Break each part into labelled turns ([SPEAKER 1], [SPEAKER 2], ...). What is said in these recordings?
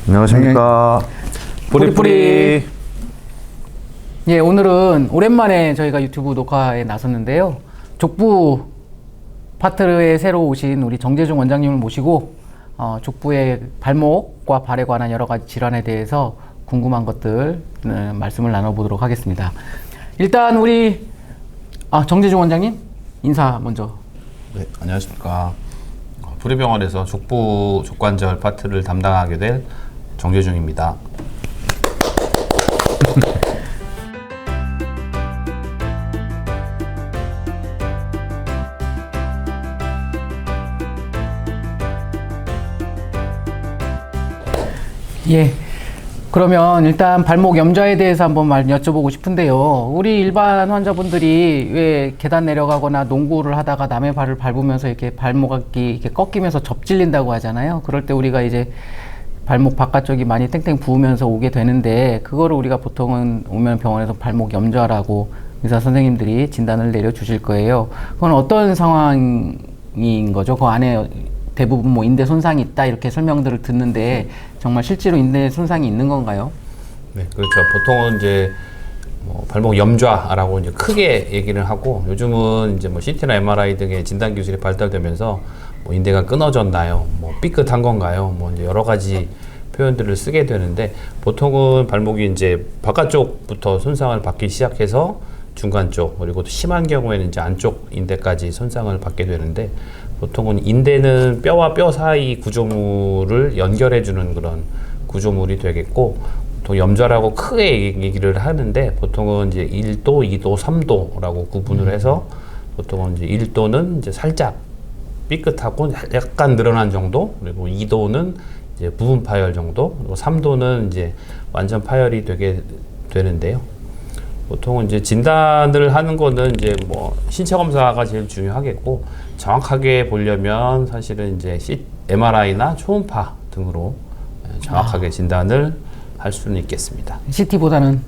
[SPEAKER 1] 안녕하십니까. 뿌리뿌리.
[SPEAKER 2] 예, 오늘은 오랜만에 저희가 유튜브 녹화에 나섰는데요. 족부 파트에 새로 오신 우리 정재중 원장님을 모시고 족부의 발목과 발에 관한 여러 가지 질환에 대해서 궁금한 것들 말씀을 나눠보도록 하겠습니다. 일단 우리 정재중 원장님 인사 먼저.
[SPEAKER 3] 네, 안녕하십니까. 부리병원에서 족부 족관절 파트를 담당하게 될 정재중입니다.
[SPEAKER 2] 예. 그러면 일단 발목 염좌에 대해서 한번 여쭤보고 싶은데요. 우리 일반 환자분들이 왜 계단 내려가거나 농구를 하다가 남의 발을 밟으면서 이렇게 발목이 이렇게 꺾이면서 접질린다고 하잖아요. 그럴 때 우리가 이제 발목 바깥쪽이 많이 땡땡 부으면서 오게 되는데, 그거를 우리가 보통은 오면 병원에서 발목 염좌라고 의사 선생님들이 진단을 내려주실 거예요. 그건 어떤 상황인 거죠? 그 안에 대부분 뭐 인대 손상이 있다 이렇게 설명들을 듣는데 정말 실제로 인대 손상이 있는 건가요?
[SPEAKER 3] 네, 그렇죠. 보통은 이제 발목 염좌라고 이제 크게 얘기를 하고, 요즘은 이제 CT나 MRI 등의 진단 기술이 발달되면서 인대가 끊어졌나요? 삐끗한 건가요? 이제 여러 가지 표현들을 쓰게 되는데, 보통은 발목이 이제 바깥쪽부터 손상을 받기 시작해서 중간 쪽, 그리고 또 심한 경우에는 이제 안쪽 인대까지 손상을 받게 되는데, 보통은 인대는 뼈와 뼈 사이 구조물을 연결해주는 그런 구조물이 되겠고, 보통 염좌라고 크게 얘기를 하는데, 보통은 이제 1도, 2도, 3도라고 구분을 해서, 보통은 이제 1도는 이제 살짝 삐끗하고 약간 늘어난 정도, 그리고 2도는 이제 부분 파열 정도, 그리고 3도는 이제 완전 파열이 되게 되는데요. 보통은 이제 진단을 하는 거는 이제 신체 검사가 제일 중요하겠고, 정확하게 보려면 사실은 이제 MRI나 초음파 등으로 정확하게 진단을 할 수는 있겠습니다.
[SPEAKER 2] CT보다는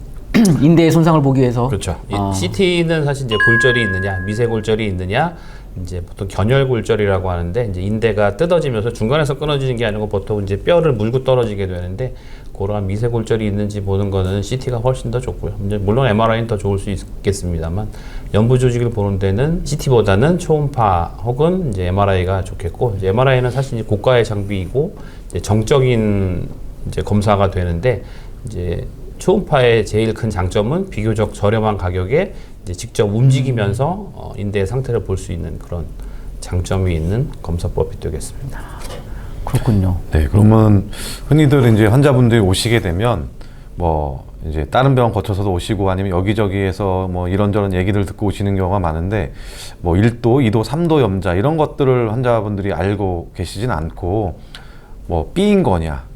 [SPEAKER 2] 인대의 손상을 보기 위해서.
[SPEAKER 3] 그렇죠. CT는 사실 이제 골절이 있느냐, 미세골절이 있느냐, 이제 보통 견열골절이라고 하는데, 이제 인대가 뜯어지면서 중간에서 끊어지는 게 아니고 보통 이제 뼈를 물고 떨어지게 되는데, 그러한 미세골절이 있는지 보는 거는 CT가 훨씬 더 좋고요. 이제 물론 MRI는 더 좋을 수 있겠습니다만, 연부 조직을 보는 데는 CT보다는 초음파 혹은 이제 MRI가 좋겠고, 이제 MRI는 사실 이제 고가의 장비이고 이제 정적인 이제 검사가 되는데, 이제 초음파의 제일 큰 장점은 비교적 저렴한 가격에 이제 직접 움직이면서 인대의 상태를 볼 수 있는 그런 장점이 있는 검사법이 되겠습니다.
[SPEAKER 2] 그렇군요.
[SPEAKER 1] 네, 그러면 흔히들 이제 환자분들이 오시게 되면 이제 다른 병원 거쳐서도 오시고 아니면 여기저기에서 이런저런 얘기들 듣고 오시는 경우가 많은데, 1도, 2도, 3도 염좌 이런 것들을 환자분들이 알고 계시진 않고, 삐인 거냐,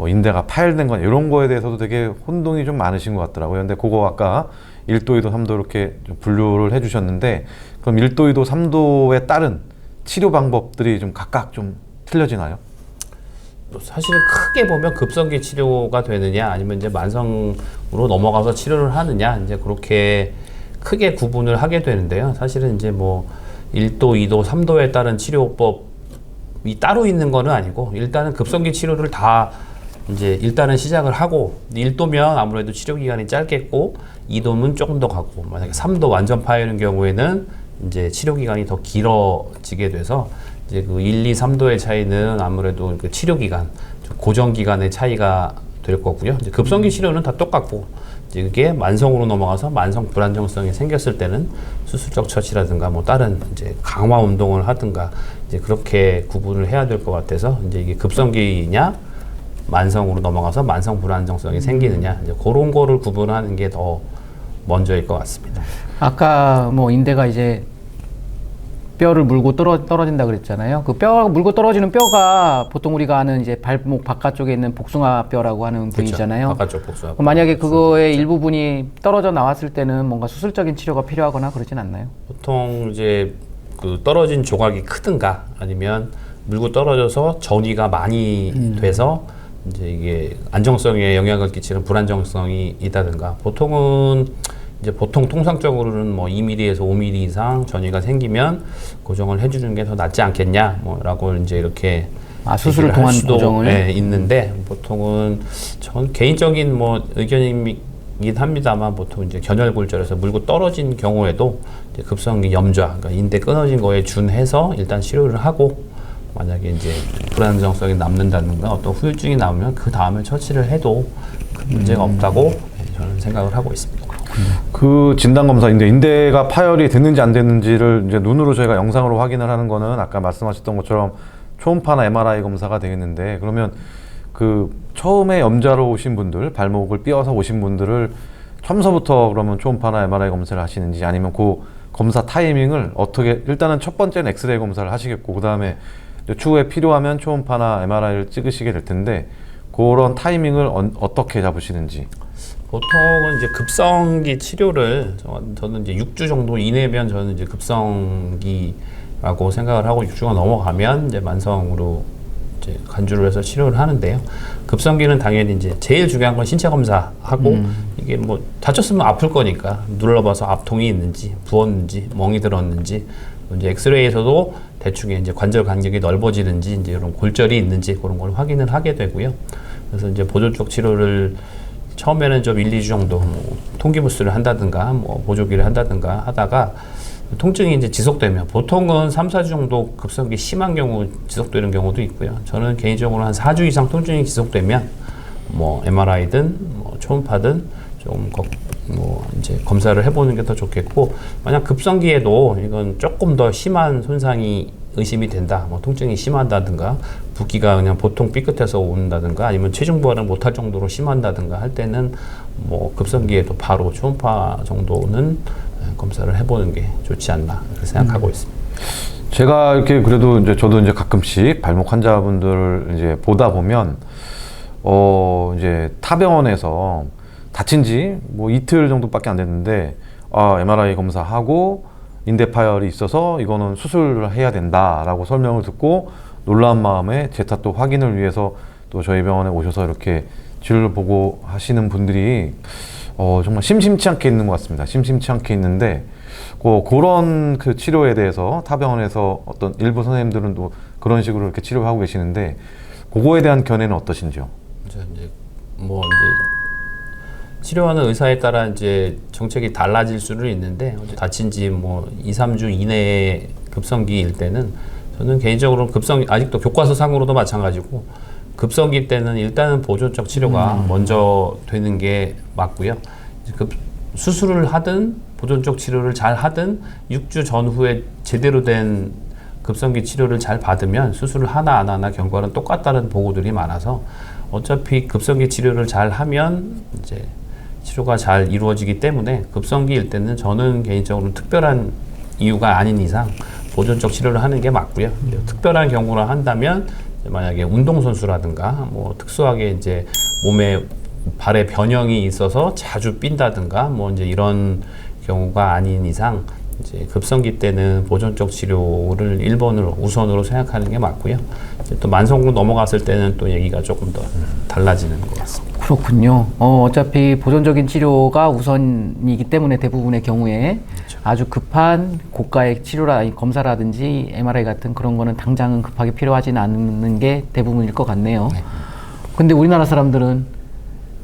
[SPEAKER 1] 인대가 파열된 거냐 이런 거에 대해서도 되게 혼동이 좀 많으신 것 같더라고요. 근데 그거 아까 1도, 2도, 3도 이렇게 좀 분류를 해주셨는데, 그럼 1도, 2도, 3도에 따른 치료 방법들이 좀 각각 좀 틀려지나요?
[SPEAKER 3] 사실은 크게 보면 급성기 치료가 되느냐, 아니면 이제 만성으로 넘어가서 치료를 하느냐, 이제 그렇게 크게 구분을 하게 되는데요. 사실은 이제 1도, 2도, 3도에 따른 치료법이 따로 있는 거는 아니고, 일단은 급성기 치료를 다 이제 일단은 시작을 하고, 1도면 아무래도 치료 기간이 짧겠고, 2도면 조금 더 가고, 만약에 3도 완전 파열인 경우에는 이제 치료 기간이 더 길어지게 돼서, 이제 그 1, 2, 3도의 차이는 아무래도 그 치료 기간, 고정 기간의 차이가 될 거고요. 이제 급성기 치료는 다 똑같고, 이제 그게 만성으로 넘어가서 만성 불안정성이 생겼을 때는 수술적 처치라든가 다른 이제 강화 운동을 하든가, 이제 그렇게 구분을 해야 될 것 같아서, 이제 이게 급성기냐 만성으로 넘어가서 만성 불안정성이 생기느냐, 이제 그런 거를 구분하는 게 더 먼저일 것 같습니다.
[SPEAKER 2] 아까 인대가 이제 뼈를 물고 떨어진다 그랬잖아요. 그 뼈 물고 떨어지는 뼈가 보통 우리가 아는 이제 발목 바깥쪽에 있는 복숭아뼈라고 하는 부위잖아요.
[SPEAKER 3] 바깥쪽 복숭아.
[SPEAKER 2] 만약에 그거의 일부분이 떨어져 나왔을 때는 뭔가 수술적인 치료가 필요하거나 그러진 않나요?
[SPEAKER 3] 보통 이제 그 떨어진 조각이 크든가, 아니면 물고 떨어져서 전이가 많이 돼서 이제 이게 안정성에 영향을 끼치는 불안정성이 있다든가, 보통은 이제 보통 통상적으로는 2mm에서 5mm 이상 전이가 생기면 고정을 해주는 게 더 낫지 않겠냐, 라고 이제 이렇게
[SPEAKER 2] 수술을
[SPEAKER 3] 얘기를
[SPEAKER 2] 통한
[SPEAKER 3] 할 수도
[SPEAKER 2] 고정을?
[SPEAKER 3] 네, 있는데 보통은 전 개인적인 뭐 의견이긴 합니다만 보통 이제 견혈골절에서 물고 떨어진 경우에도 이제 급성기 염좌, 그러니까 인대 끊어진 거에 준해서 일단 치료를 하고 만약에 이제 불안정성이 남는다든가 어떤 후유증이 나오면 그 다음에 처치를 해도 큰 문제가 없다고 저는 생각을 하고 있습니다.
[SPEAKER 1] 그 진단 검사인데 인대가 파열이 됐는지 안 됐는지를 이제 눈으로 저희가 영상으로 확인을 하는 거는 아까 말씀하셨던 것처럼 초음파나 MRI 검사가 되겠는데, 그러면 그 처음에 염좌로 오신 분들, 발목을 삐어서 오신 분들을 처음서부터 그러면 초음파나 MRI 검사를 하시는지, 아니면 그 검사 타이밍을 어떻게, 일단은 첫 번째는 엑스레이 검사를 하시겠고 그 다음에 추후에 필요하면 초음파나 MRI를 찍으시게 될 텐데, 그런 타이밍을 어떻게 잡으시는지.
[SPEAKER 3] 보통은 이제 급성기 치료를 저는 이제 6주 정도 이내면 저는 이제 급성기라고 생각을 하고 6주가 넘어가면 이제 만성으로 이제 간주를 해서 치료를 하는데요. 급성기는 당연히 이제 제일 중요한 건 신체 검사하고 이게 뭐 다쳤으면 아플 거니까 눌러봐서 압통이 있는지 부었는지 멍이 들었는지, 이제 엑스레이에서도 대충 이제 관절 간격이 넓어지는지 이제 이런 골절이 있는지 그런 걸 확인을 하게 되고요. 그래서 이제 보조 쪽 치료를 처음에는 좀 1, 2주 정도 뭐 통기부스를 한다든가 뭐 보조기를 한다든가 하다가 통증이 이제 지속되면 보통은 3, 4주 정도 급성기 심한 경우 지속되는 경우도 있고요. 저는 개인적으로 한 4주 이상 통증이 지속되면 뭐 MRI든 뭐 초음파든 좀 뭐 이제 검사를 해보는 게 더 좋겠고, 만약 급성기에도 이건 조금 더 심한 손상이 의심이 된다, 뭐 통증이 심하다든가 붓기가 그냥 보통 삐끗해서 온다든가 아니면 체중 부하를 못할 정도로 심한다든가 할 때는 뭐 급성기에도 바로 초음파 정도는 검사를 해보는 게 좋지 않나 그렇게 생각하고 있습니다.
[SPEAKER 1] 제가 이렇게 그래도 이제 저도 이제 가끔씩 발목 환자분들을 이제 보다 보면 이제 타 병원에서 다친 지 뭐 이틀 정도밖에 안 됐는데 MRI 검사하고 인대 파열이 있어서 이거는 수술을 해야 된다라고 설명을 듣고 놀라운 마음에 제 탓도 확인을 위해서 또 저희 병원에 오셔서 이렇게 치료를 보고 하시는 분들이 정말 심심치 않게 있는 것 같습니다. 심심치 않게 있는데 그런 그 치료에 대해서 타 병원에서 어떤 일부 선생님들은 또 그런 식으로 이렇게 치료하고 계시는데, 그거에 대한 견해는 어떠신지요?
[SPEAKER 3] 이제 뭐 이제 치료하는 의사에 따라 이제 정책이 달라질 수는 있는데, 다친 지 뭐 2, 3주 이내에 급성기일 때는 저는 개인적으로 아직도 교과서 상으로도 마찬가지고 급성기 때는 일단은 보존적 치료가 먼저 되는 게 맞고요. 수술을 하든 보존적 치료를 잘 하든 6주 전후에 제대로 된 급성기 치료를 잘 받으면 수술을 하나 안 하나 결과는 똑같다는 보고들이 많아서 어차피 급성기 치료를 잘 하면 이제 치료가 잘 이루어지기 때문에 급성기일 때는 저는 개인적으로 특별한 이유가 아닌 이상 보존적 치료를 하는 게 맞고요. 특별한 경우를 한다면 만약에 운동선수라든가 뭐 특수하게 이제 몸에 발에 변형이 있어서 자주 삔다든가 뭐 이제 이런 경우가 아닌 이상 이제 급성기 때는 보존적 치료를 1번으로 우선으로 생각하는 게 맞고요. 이제 또 만성으로 넘어갔을 때는 또 얘기가 조금 더 달라지는 것 같습니다.
[SPEAKER 2] 그렇군요. 어차피 보존적인 치료가 우선이기 때문에 대부분의 경우에
[SPEAKER 3] 그렇죠.
[SPEAKER 2] 아주 급한 고가의 검사라든지 MRI 같은 그런 거는 당장은 급하게 필요하지는 않는 게 대부분일 것 같네요.
[SPEAKER 3] 네.
[SPEAKER 2] 근데 우리나라 사람들은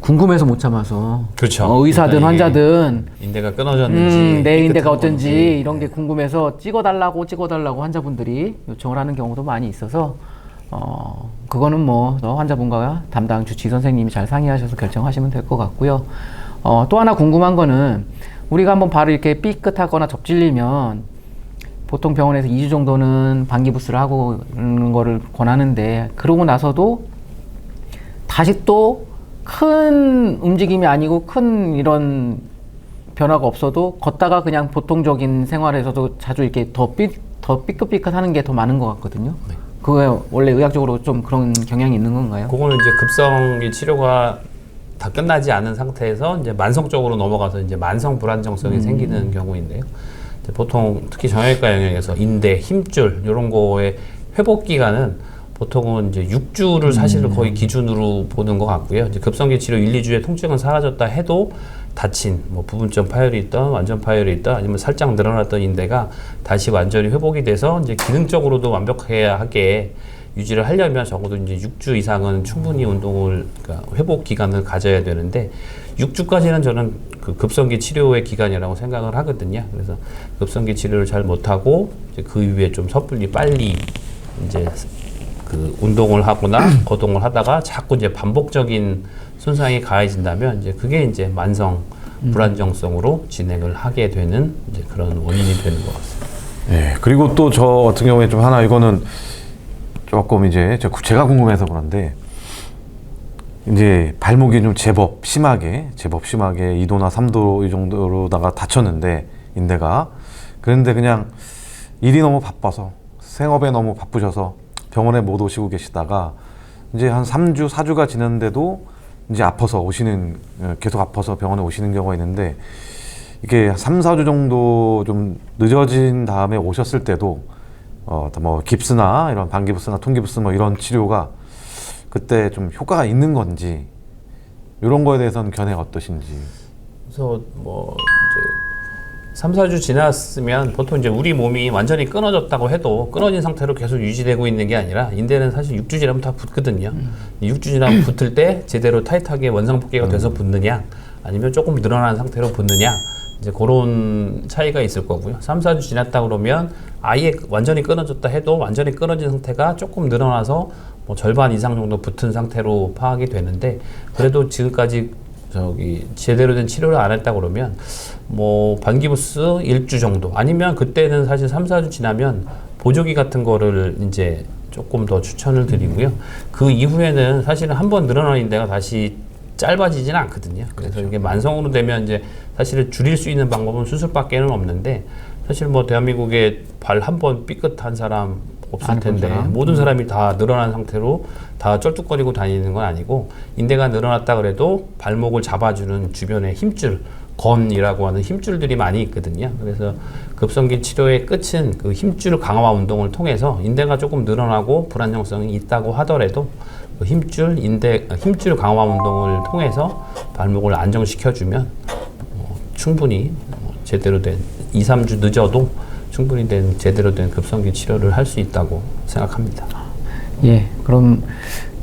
[SPEAKER 2] 궁금해서 못 참아서
[SPEAKER 3] 그렇죠.
[SPEAKER 2] 의사든
[SPEAKER 3] 그러니까
[SPEAKER 2] 환자든
[SPEAKER 3] 인대가 끊어졌는지
[SPEAKER 2] 내 인대가
[SPEAKER 3] 삐끗한
[SPEAKER 2] 어떤지
[SPEAKER 3] 건지.
[SPEAKER 2] 이런 게 궁금해서 찍어달라고 환자분들이 요청을 하는 경우도 많이 있어서 그거는 뭐 환자분과 담당 주치의 선생님이 잘 상의하셔서 결정하시면 될 것 같고요. 또 하나 궁금한 거는 우리가 한번 발을 이렇게 삐끗하거나 접질리면 보통 병원에서 2주 정도는 방기부스를 하고 그런 거를 권하는데, 그러고 나서도 다시 또 큰 움직임이 아니고 큰 이런 변화가 없어도 걷다가 그냥 보통적인 생활에서도 자주 이렇게 더 삐끗삐끗하는 게 더 많은 것 같거든요.
[SPEAKER 3] 네.
[SPEAKER 2] 그거 원래 의학적으로 좀 그런 경향이 있는 건가요?
[SPEAKER 3] 그거는 이제 급성기 치료가 다 끝나지 않은 상태에서 이제 만성적으로 넘어가서 이제 만성 불안정성이 생기는 경우인데요. 이제 보통 특히 정형외과 영역에서 인대, 힘줄 이런 거의 회복 기간은 보통은 이제 6주를 사실은 거의 기준으로 보는 것 같고요. 이제 급성기 치료 1, 2주에 통증은 사라졌다 해도 다친 뭐 부분적 파열이 있던 완전 파열이 있다 아니면 살짝 늘어났던 인대가 다시 완전히 회복이 돼서 이제 기능적으로도 완벽해야 하게 유지를 하려면 적어도 이제 6주 이상은 충분히 운동을 그러니까 회복 기간을 가져야 되는데 6주까지는 저는 그 급성기 치료의 기간이라고 생각을 하거든요. 그래서 급성기 치료를 잘 못하고 이제 그 이후에 좀 섣불리 빨리 이제 그 운동을 하거나 거동을 하다가 자꾸 이제 반복적인 손상이 가해진다면 이제 그게 이제 만성 불안정성으로 진행을 하게 되는 이제 그런 원인이 되는 것 같습니다.
[SPEAKER 1] 예, 그리고 또 저 같은 경우에 좀 하나 이거는 조금 이제 제가 궁금해서 그런데 이제 발목이 좀 제법 심하게 2도나 3도 이 정도로다가 다쳤는데 인대가 그런데 그냥 일이 너무 바빠서 생업에 너무 바쁘셔서 병원에 못 오시고 계시다가 이제 한 3주, 4주가 지났는데도 이제 아파서 계속 아파서 병원에 오시는 경우가 있는데 이게 3, 4주 정도 좀 늦어진 다음에 오셨을 때도 뭐 깁스나 이런 반기부스나 통기부스 뭐 이런 치료가 그때 좀 효과가 있는 건지 이런 거에 대해서는 견해가 어떠신지.
[SPEAKER 3] 그래서 뭐 이제 3, 4주 지났으면 보통 이제 우리 몸이 완전히 끊어졌다고 해도 끊어진 상태로 계속 유지되고 있는 게 아니라 인대는 사실 6주 지나면 다 붙거든요. 6주 지나면 붙을 때 제대로 타이트하게 원상복귀가 돼서 붙느냐 아니면 조금 늘어난 상태로 붙느냐 이제 그런 차이가 있을 거고요. 3, 4주 지났다 그러면 아예 완전히 끊어졌다 해도 완전히 끊어진 상태가 조금 늘어나서 뭐 절반 이상 정도 붙은 상태로 파악이 되는데 그래도 지금까지 제대로 된 치료를 안 했다 그러면 뭐 반기부스 1주 정도 아니면 그때는 사실 3, 4주 지나면 보조기 같은 거를 이제 조금 더 추천을 드리고요. 그 이후에는 사실은 한번 늘어난 인대가 다시 짧아지지는 않거든요. 그래서 이게 만성으로 되면 이제 사실은 줄일 수 있는 방법은 수술밖에는 없는데 사실 뭐 대한민국에 발 한 번 삐끗한 사람 없을 텐데 모든 사람이 다 늘어난 상태로 다 쩔뚝거리고 다니는 건 아니고 인대가 늘어났다 그래도 발목을 잡아주는 주변의 힘줄 건이라고 하는 힘줄들이 많이 있거든요. 그래서 급성기 치료의 끝은 그 힘줄 강화 운동을 통해서 인대가 조금 늘어나고 불안정성이 있다고 하더라도 그 힘줄 강화 운동을 통해서 발목을 안정시켜주면 충분히 제대로 된 2, 3주 늦어도 충분히 된 제대로 된 급성기 치료를 할 수 있다고 생각합니다.
[SPEAKER 2] 예, 그럼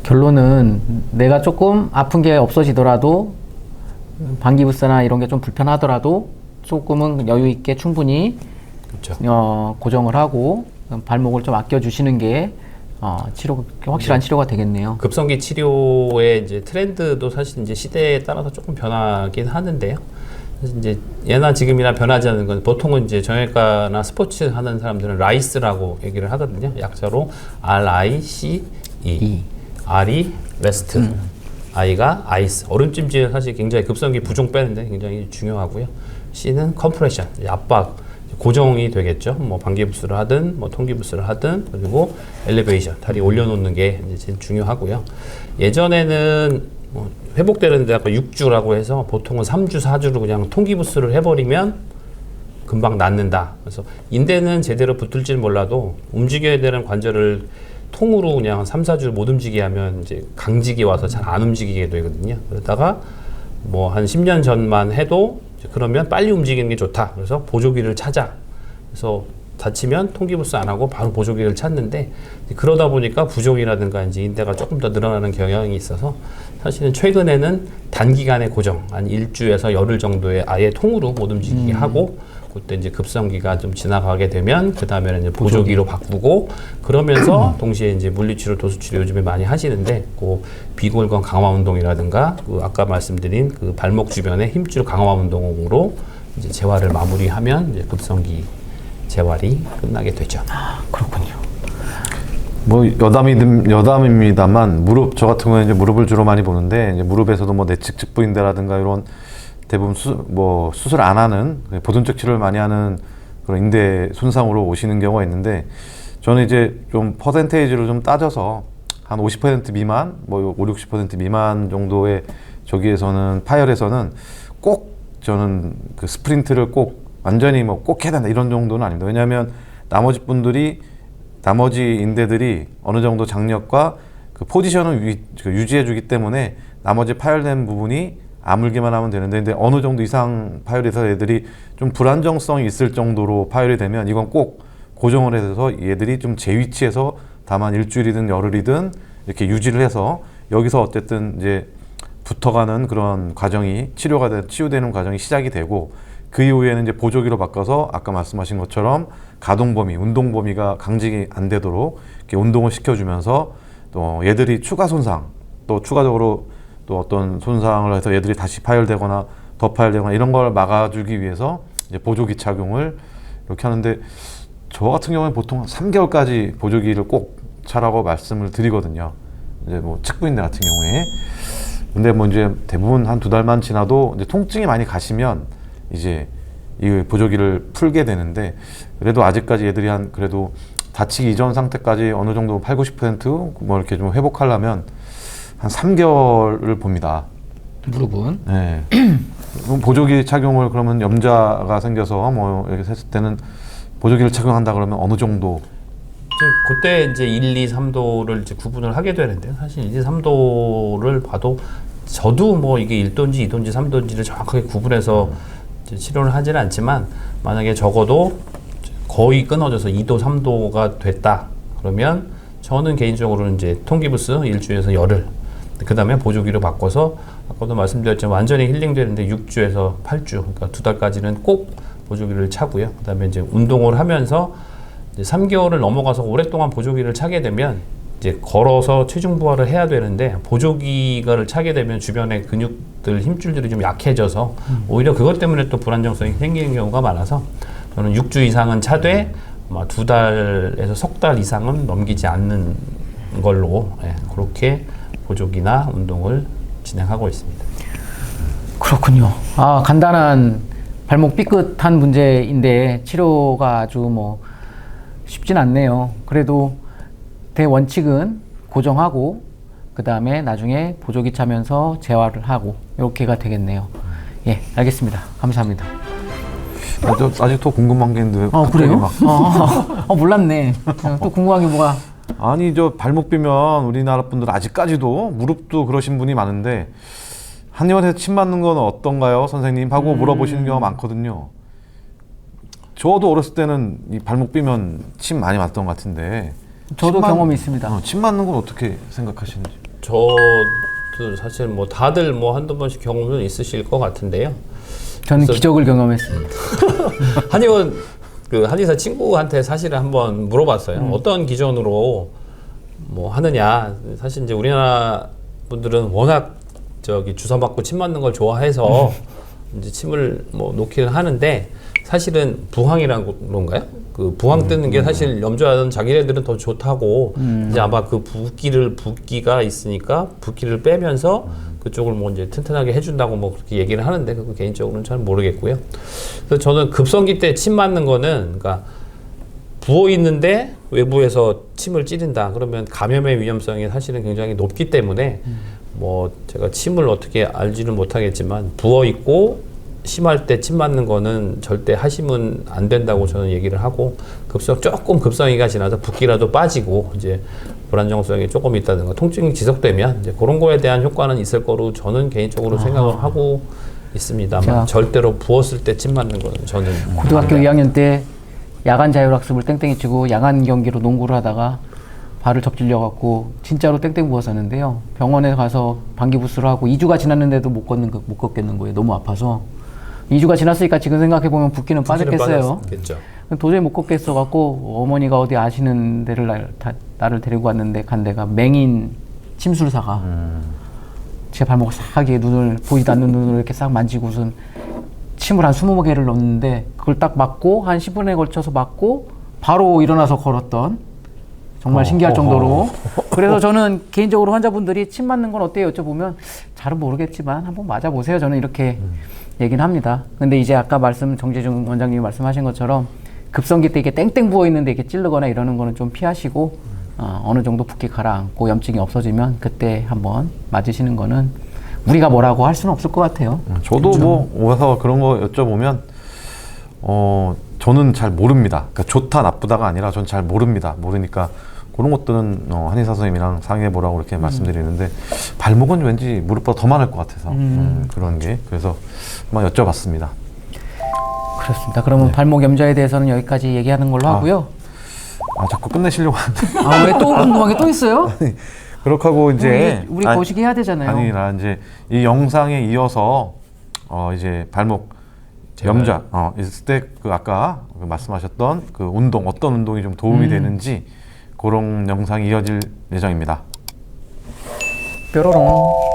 [SPEAKER 2] 결론은 내가 조금 아픈 게 없어지더라도 반기부스나 이런 게 좀 불편하더라도 조금은 여유 있게 충분히
[SPEAKER 3] 그렇죠.
[SPEAKER 2] 고정을 하고 발목을 좀 아껴주시는 게 확실한 치료가 되겠네요.
[SPEAKER 3] 급성기 치료의 이제 트렌드도 사실 이제 시대에 따라서 조금 변하긴 하는데요. 사실 이제 예나 지금이나 변하지 않는 건 보통은 이제 정형외과나 스포츠 하는 사람들은 라이스라고 얘기를 하거든요. 약자로 RICE. R이 레스트, I가 아이스. 얼음찜질은 사실 굉장히 급성기 부종 빼는데 굉장히 중요하고요. C는 컴프레션, 압박. 고정이 되겠죠. 뭐 반기부스를 하든 뭐 통기부스를 하든 그리고 엘리베이션 다리 올려놓는 게 이제 제일 중요하고요. 예전에는 뭐 회복되는데 아까 6주라고 해서 보통은 3주, 4주로 그냥 통기부스를 해버리면 금방 낫는다. 그래서 인대는 제대로 붙을지는 몰라도 움직여야 되는 관절을 통으로 그냥 3, 4주 못 움직이게 하면 이제 강직이 와서 잘 안 움직이게 되거든요. 그러다가 뭐 한 10년 전만 해도 그러면 빨리 움직이는 게 좋다. 그래서 보조기를 찾아. 그래서 다치면 통기부스 안 하고 바로 보조기를 찾는데 그러다 보니까 부종이라든가 이제 인대가 조금 더 늘어나는 경향이 있어서 사실은 최근에는 단기간의 고정, 한 일주에서 열흘 정도의 아예 통으로 못 움직이게 하고 그때 이제 급성기가 좀 지나가게 되면 그 다음에는 이제 보조기로 바꾸고 그러면서 동시에 이제 물리치료, 도수치료 요즘에 많이 하시는데 그 비골건 강화 운동이라든가 그 아까 말씀드린 그 발목 주변의 힘줄 강화 운동으로 이제 재활을 마무리하면 이제 급성기 재활이 끝나게 되죠.
[SPEAKER 2] 그렇군요.
[SPEAKER 1] 뭐 여담입니다만 저 같은 경우는 이제 무릎을 주로 많이 보는데 이제 무릎에서도 뭐 내측 측부인대라든가 이런 대부분 수술 안 하는 보존적 치료를 많이 하는 그런 인대 손상으로 오시는 경우가 있는데 저는 이제 좀 퍼센테이지로 좀 따져서 한 50% 미만, 뭐 5, 60% 미만 정도의 저기에서는 파열에서는 꼭 저는 그 스프린트를 꼭 완전히 뭐 꼭 해야 된다 이런 정도는 아닙니다. 왜냐하면 나머지 인대들이 어느 정도 장력과 그 포지션을 유지해주기 때문에 나머지 파열된 부분이 아물기만 하면 되는데 근데 어느 정도 이상 파열해서 애들이 좀 불안정성이 있을 정도로 파열이 되면 이건 꼭 고정을 해서 얘들이 좀 제 위치에서 다만 일주일이든 열흘이든 이렇게 유지를 해서 여기서 어쨌든 이제 붙어가는 그런 과정이 치유되는 과정이 시작이 되고 그 이후에는 이제 보조기로 바꿔서 아까 말씀하신 것처럼 가동 범위, 운동 범위가 강직이 안 되도록 이렇게 운동을 시켜주면서 또 얘들이 추가 손상, 또 추가적으로 또 어떤 손상을 해서 얘들이 다시 파열되거나 더 파열되거나 이런 걸 막아주기 위해서 이제 보조기 착용을 이렇게 하는데 저 같은 경우에 보통 3개월까지 보조기를 꼭 차라고 말씀을 드리거든요. 이제 뭐 측부인들 같은 경우에. 근데 뭐 이제 대부분 한 2달만 지나도 이제 통증이 많이 가시면 이제 이 보조기를 풀게 되는데 그래도 아직까지 얘들이 한 그래도 다치기 이전 상태까지 어느 정도 80~90%뭐 이렇게 좀 회복하려면 한 3개월을 봅니다.
[SPEAKER 2] 무릎은?
[SPEAKER 1] 네. 그럼 보조기 착용을 그러면 염좌가 생겨서 뭐 이렇게 했을 때는 보조기를 착용한다 그러면 어느 정도?
[SPEAKER 3] 그때 이제 1, 2, 3도를 이제 구분을 하게 되는데 사실 1, 2, 3도를 봐도 저도 뭐 이게 1도인지 2도인지 3도인지를 정확하게 구분해서 이제 치료를 하지는 않지만 만약에 적어도 거의 끊어져서 2도, 3도가 됐다 그러면 저는 개인적으로는 이제 통기부스 일주에서 열흘 그 다음에 보조기로 바꿔서 아까도 말씀드렸지만 완전히 힐링되는데 6주에서 8주 그러니까 2달까지는 꼭 보조기를 차고요. 그 다음에 이제 운동을 하면서 이제 3개월을 넘어가서 오랫동안 보조기를 차게 되면 이제 걸어서 체중 부하를 해야 되는데 보조기를 차게 되면 주변의 근육들 힘줄들이 좀 약해져서 오히려 그것 때문에 또 불안정성이 생기는 경우가 많아서 저는 6주 이상은 차되 아마 2달에서 석 달 이상은 넘기지 않는 걸로 그렇게 보조기나 운동을 진행하고 있습니다.
[SPEAKER 2] 그렇군요. 아, 간단한 발목 삐끗한 문제인데 치료가 아주 뭐 쉽진 않네요. 그래도 대원칙은 고정하고 그 다음에 나중에 보조기 차면서 재활을 하고 이렇게가 되겠네요. 예, 알겠습니다. 감사합니다.
[SPEAKER 1] 아직도 궁금한 게 있는데
[SPEAKER 2] 그래요? 몰랐네. 또 궁금한 게 뭐가?
[SPEAKER 1] 아니 저 발목 비면 우리나라 분들 아직까지도 무릎도 그러신 분이 많은데 한의원에서 침 맞는 건 어떤가요, 선생님? 하고 물어보시는 경우가 많거든요. 저도 어렸을 때는 이 발목 비면 침 많이 맞던 것 같은데
[SPEAKER 2] 저도 경험이 있습니다.
[SPEAKER 1] 침 맞는 건 어떻게 생각하시는지?
[SPEAKER 3] 저도 사실 뭐 다들 뭐 한두 번씩 경험은 있으실 것 같은데요.
[SPEAKER 2] 저는 기적을 경험했습니다.
[SPEAKER 3] 한의원 그 한의사 친구한테 사실은 한번 물어봤어요. 어떤 기준으로 뭐 하느냐. 사실 이제 우리나라 분들은 워낙 저기 주사 맞고 침 맞는 걸 좋아해서 이제 침을 뭐 놓기는 하는데 사실은 부항이라는 건가요? 그 부항 뜨는 게 사실 염좌는 자기네들은 더 좋다고 이제 아마 그 붓기가 있으니까 붓기를 빼면서 그쪽을 뭐 이제 튼튼하게 해준다고 뭐 그렇게 얘기를 하는데 그거 개인적으로는 잘 모르겠고요. 그래서 저는 급성기 때 침 맞는 거는 그러니까 부어 있는데 외부에서 침을 찌른다 그러면 감염의 위험성이 사실은 굉장히 높기 때문에 뭐 제가 침을 어떻게 알지는 못하겠지만 부어 있고 심할 때 침 맞는 거는 절대 하시면 안 된다고 저는 얘기를 하고 조금 급성기가 지나서 붓기라도 빠지고 이제 불안정성이 조금 있다든가 통증이 지속되면 이제 그런 거에 대한 효과는 있을 거로 저는 개인적으로 생각을 하고 있습니다만 절대로 부었을 때 침 맞는 거는 저는
[SPEAKER 2] 고등학교 2학년 때 야간 자율학습을 땡땡이 치고 야간 경기로 농구를 하다가 발을 접질려 갖고 진짜로 땡땡 부었었는데요. 병원에 가서 방기부스를 하고 2주가 지났는데도 못 걷겠는 거예요. 너무 아파서. 2주가 지났으니까 지금 생각해보면 붓기는 빠졌겠어요. 도저히 못 걷겠어 갖고 어머니가 어디 아시는 데를 나를 데리고 왔는데 간 데가 맹인 침술사가 제 발목을 싹 눈을 보이지도 않는 눈으로 이렇게 싹 만지고선 침을 한 20개를 넣었는데 그걸 딱 맞고 한 10분에 걸쳐서 맞고 바로 일어나서 걸었던 정말 신기할 정도로. 그래서 저는 개인적으로 환자분들이 침 맞는 건 어때요? 여쭤보면 잘은 모르겠지만 한번 맞아보세요. 저는 이렇게 얘기는 합니다. 근데 이제 아까 정재중 원장님이 말씀하신 것처럼 급성기 때 이게 땡땡 부어 있는데 이렇게 찌르거나 이러는 거는 좀 피하시고 어느 정도 붓기 가라앉고 염증이 없어지면 그때 한번 맞으시는 거는 우리가 뭐라고 할 수는 없을 것 같아요.
[SPEAKER 1] 저도 그렇죠? 뭐 와서 그런 거 여쭤보면 저는 잘 모릅니다. 그러니까 좋다 나쁘다가 아니라 전 잘 모릅니다. 모르니까 그런 것들은 한의사 선생님이랑 상의해보라고 이렇게 말씀드리는데 발목은 왠지 무릎보다 더 많을 것 같아서 그런 게 그래서 한번 여쭤봤습니다.
[SPEAKER 2] 그렇습니다. 그러면 발목 염좌에 대해서는 여기까지 얘기하는 걸로 하고요.
[SPEAKER 1] 아, 자꾸 끝내시려고 하는데.
[SPEAKER 2] 아, 왜 또 궁금한 게 또 있어요?
[SPEAKER 1] 그렇게 하고 이제
[SPEAKER 2] 우리 거시기 해야 되잖아요.
[SPEAKER 1] 아니 나 이제 이 영상에 이어서 이제 발목 염좌 있을 때 그 아까 그 말씀하셨던 그 운동 어떤 운동이 좀 도움이 되는지 그런 영상이 이어질 예정입니다.
[SPEAKER 2] 뾰로롱.